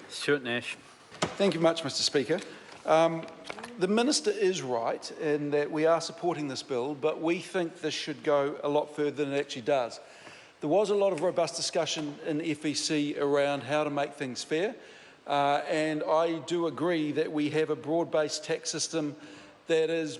Stuart Nash. Thank you much, Mr Speaker. The Minister is right in that we are supporting this bill, but we think this should go a lot further than it actually does. There was a lot of robust discussion in FEC around how to make things fair, and I do agree that we have a broad-based tax system that is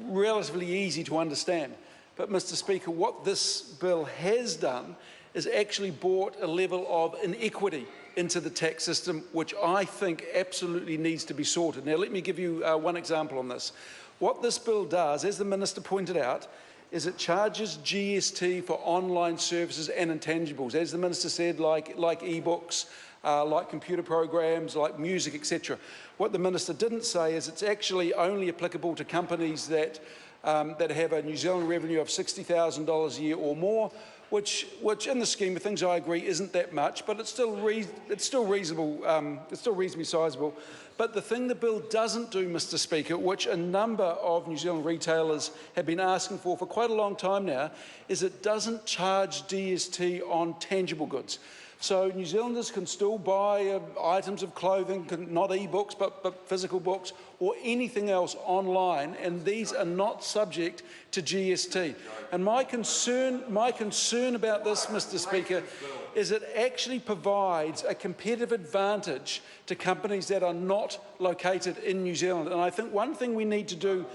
relatively easy to understand. But, Mr Speaker, what this bill has done is actually brought a level of inequity into the tax system, which I think absolutely needs to be sorted. Now, let me give you one example on this. What this bill does, as the Minister pointed out, is it charges GST for online services and intangibles, as the Minister said, like e-books, like computer programs, like music, etc. What the Minister didn't say is it's actually only applicable to companies that have a New Zealand revenue of $60,000 a year or more, which in the scheme of things I agree isn't that much, but it's still reasonable. It's still reasonably sizable. But the thing the bill doesn't do, Mr Speaker, which a number of New Zealand retailers have been asking for quite a long time now, is it doesn't charge DST on tangible goods. So New Zealanders can still buy items of clothing, not e-books, but physical books, or anything else online, and these are not subject to GST. And my concern about this, Mr Speaker, is it actually provides a competitive advantage to companies that are not located in New Zealand. And I think one thing we need to do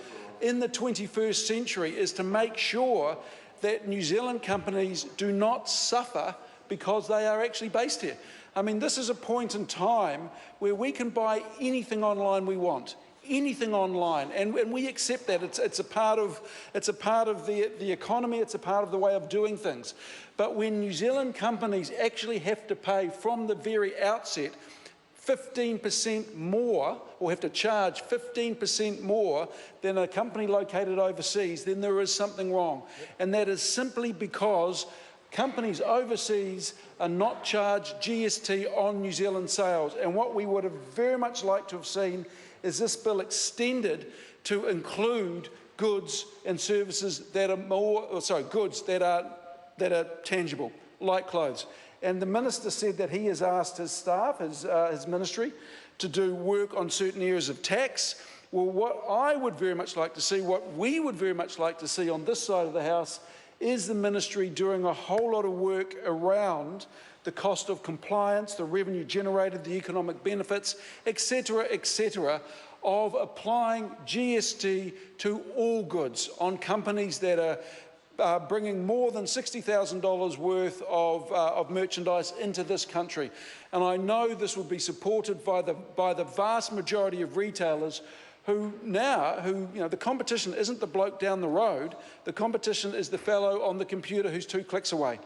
in the 21st century is to make sure that New Zealand companies do not suffer because they are actually based here. I mean, this is a point in time where we can buy anything online we want, anything online, and we accept that. It's a part of the economy, it's a part of the way of doing things. But when New Zealand companies actually have to pay from the very outset 15% more, or have to charge 15% more than a company located overseas, then there is something wrong. And that is simply because companies overseas are not charged GST on New Zealand sales. And what we would have very much liked to have seen is this bill extended to include goods and services that are goods that are tangible, like clothes. And the Minister said that he has asked his staff, his ministry, to do work on certain areas of tax. Well, what I would very much like to see, what we would very much like to see on this side of the House, is the ministry doing a whole lot of work around the cost of compliance, the revenue generated, the economic benefits, etc., of applying GST to all goods on companies that are bringing more than $60,000 worth of merchandise into this country. And I know this will be supported by the vast majority of retailers who, the competition isn't the bloke down the road, the competition is the fellow on the computer who's 2 clicks away.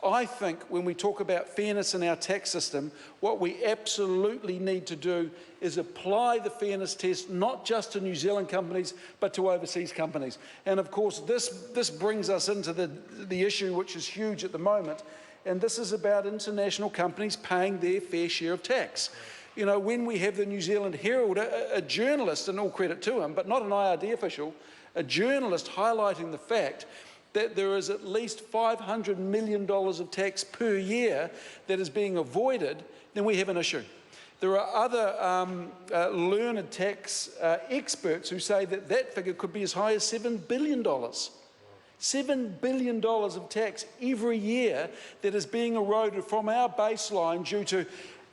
I think when we talk about fairness in our tax system, what we absolutely need to do is apply the fairness test not just to New Zealand companies, but to overseas companies. And of course, this brings us into the issue which is huge at the moment, and this is about international companies paying their fair share of tax. You know, when we have the New Zealand Herald, a journalist, and all credit to him, but not an IRD official, a journalist highlighting the fact that there is at least $500 million of tax per year that is being avoided, then we have an issue. There are other learned tax experts who say that that figure could be as high as $7 billion. $7 billion of tax every year that is being eroded from our baseline due to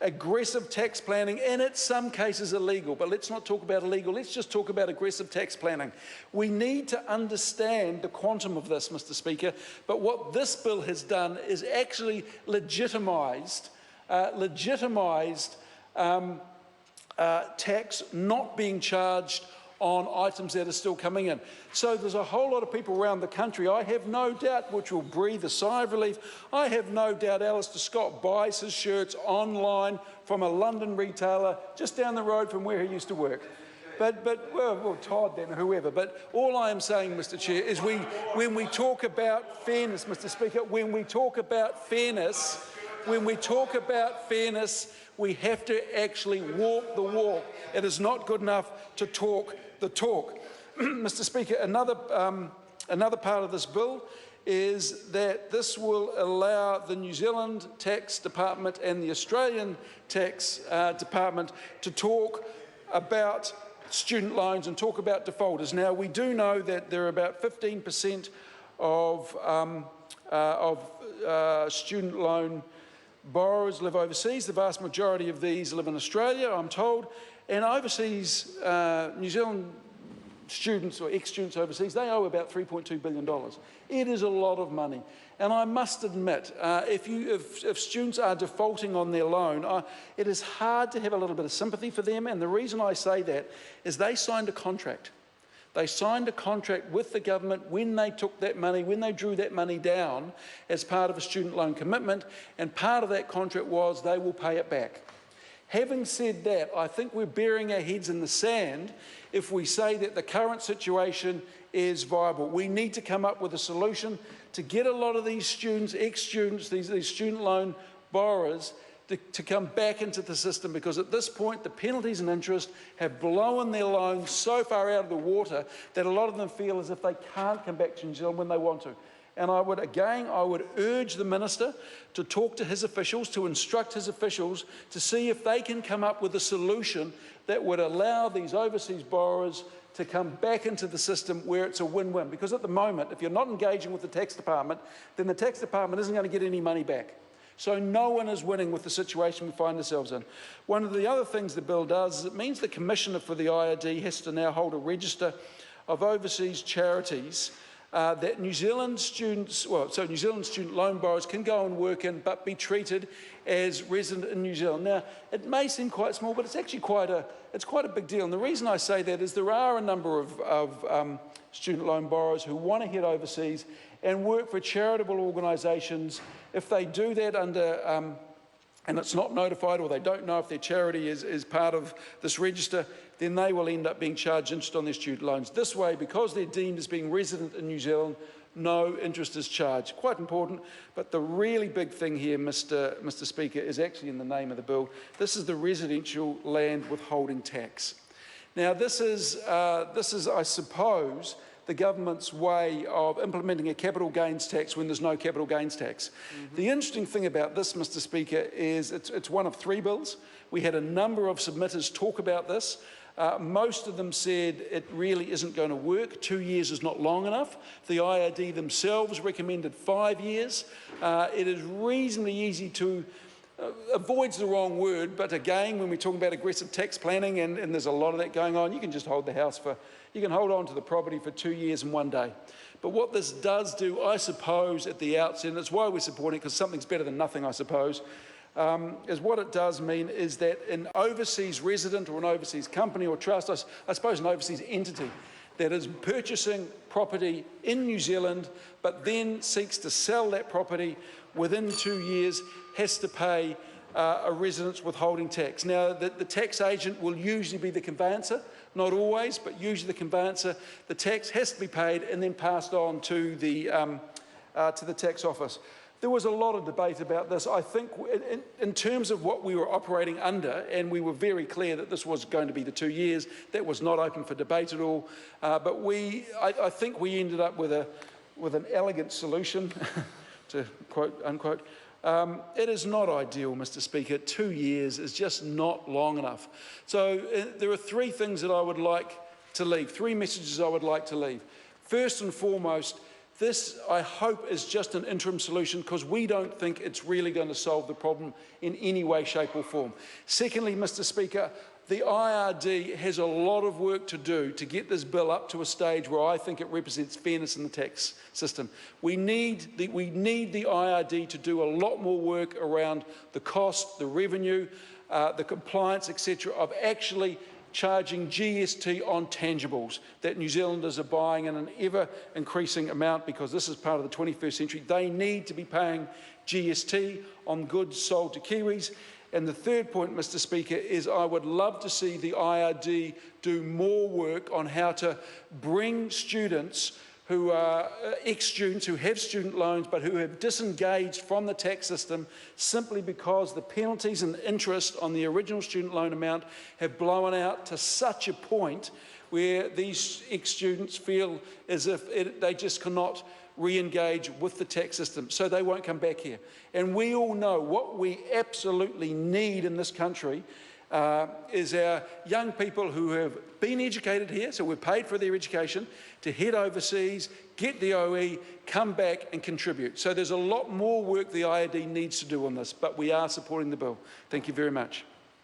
aggressive tax planning, and in some cases illegal. But let's not talk about illegal, let's just talk about aggressive tax planning. We need to understand the quantum of this, Mr Speaker, but what this bill has done is actually legitimised tax not being charged on items that are still coming in. So there's a whole lot of people around the country, I have no doubt, which will breathe a sigh of relief. I have no doubt Alistair Scott buys his shirts online from a London retailer just down the road from where he used to work. Well, Todd then, Whoever. But all I am saying, Mr Chair, is when we talk about fairness, Mr Speaker, when we talk about fairness, we have to actually walk the walk. It is not good enough to talk the talk. Mr Speaker, another part of this bill is that this will allow the New Zealand Tax Department and the Australian Tax Department to talk about student loans and talk about defaulters. Now, we do know that there are about 15% of student loan borrowers live overseas. The vast majority of these live in Australia, I'm told, and overseas New Zealand students or ex-students overseas, they owe about $3.2 billion. It is a lot of money. And I must admit, if students are defaulting on their loan, it is hard to have a little bit of sympathy for them. And the reason I say that is they signed a contract. They signed a contract with the government when they took that money, when they drew that money down as part of a student loan commitment. And part of that contract was they will pay it back. Having said that, I think we're burying our heads in the sand if we say that the current situation is viable. We need to come up with a solution to get a lot of these students, ex-students, these student loan borrowers to come back into the system, because at this point the penalties and interest have blown their loans so far out of the water that a lot of them feel as if they can't come back to New Zealand when they want to. And I would urge the Minister to talk to his officials, to instruct his officials to see if they can come up with a solution that would allow these overseas borrowers to come back into the system where it's a win-win. Because at the moment, if you're not engaging with the Tax Department, then the Tax Department isn't going to get any money back. So no one is winning with the situation we find ourselves in. One of the other things the bill does is it means the Commissioner for the IRD has to now hold a register of overseas charities that New Zealand students, New Zealand student loan borrowers can go and work in, but be treated as resident in New Zealand. Now, it may seem quite small, but it's actually quite a big deal. And the reason I say that is there are a number of student loan borrowers who want to head overseas and work for charitable organisations. If they do that under and it's not notified, or they don't know if their charity is part of this register, then they will end up being charged interest on their student loans. This way, because they're deemed as being resident in New Zealand, no interest is charged. Quite important, but the really big thing here, Mr. Speaker, is actually in the name of the bill. This is the residential land withholding tax. Now, this is, I suppose, the government's way of implementing a capital gains tax when there's no capital gains tax. The interesting thing about this, Mr. Speaker, is it's one of three bills. We had a number of submitters talk about this. Most of them said it really isn't going to work. 2 years is not long enough. The IRD themselves recommended 5 years. It is reasonably easy to avoids the wrong word, but again, when we're talking about aggressive tax planning, and there's a lot of that going on, you can just hold the house you can hold on to the property for 2 years and 1 day. But what this does do, I suppose, at the outset, and it's why we're supporting it, because something's better than nothing, I suppose, is what it does mean is that an overseas resident or an overseas company or trust, I suppose an overseas entity, that is purchasing property in New Zealand, but then seeks to sell that property within 2 years, has to pay a residence withholding tax. Now, the tax agent will usually be the conveyancer, not always, but usually the conveyancer. The tax has to be paid and then passed on to the tax office. There was a lot of debate about this. I think in terms of what we were operating under, and we were very clear that this was going to be the 2 years, that was not open for debate at all. But I think we ended up with an elegant solution, to quote, unquote. It is not ideal, Mr. Speaker. 2 years is just not long enough. So there are three things that I would like to leave, three messages I would like to leave. First and foremost, this, I hope, is just an interim solution, because we don't think it's really going to solve the problem in any way, shape or form. Secondly, Mr. Speaker, the IRD has a lot of work to do to get this bill up to a stage where I think it represents fairness in the tax system. We need the IRD to do a lot more work around the cost, the revenue, the compliance, etc., of actually charging GST on tangibles that New Zealanders are buying in an ever-increasing amount, because this is part of the 21st century. They need to be paying GST on goods sold to Kiwis. And the third point, Mr. Speaker, is I would love to see the IRD do more work on how to bring students who are ex-students who have student loans but who have disengaged from the tax system simply because the penalties and interest on the original student loan amount have blown out to such a point where these ex-students feel as if they just cannot re-engage with the tax system so they won't come back here. And we all know what we absolutely need in this country is our young people who have been educated here, so we've paid for their education, to head overseas, get the OE, come back and contribute. So there's a lot more work the IRD needs to do on this, but we are supporting the bill. Thank you very much.